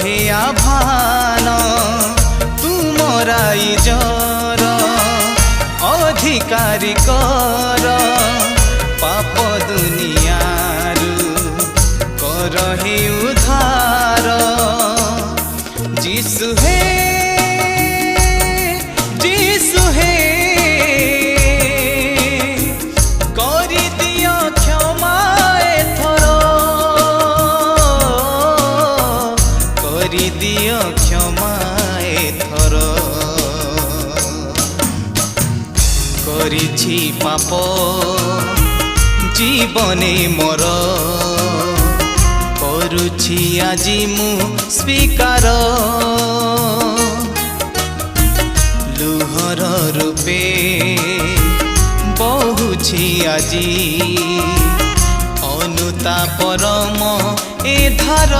हे आभान तुमराई जर अधिकारी कर पाप दुनियारू कर हे उद्धार जीसु हे जीसु हे करि दियो क्षमा एथर करि दियो क्षमा एथर करिछि पाप जीवने मोर करुछि आजि मु स्वीकार लुहर रूपे बहुछि आजि अनुतापर ए धार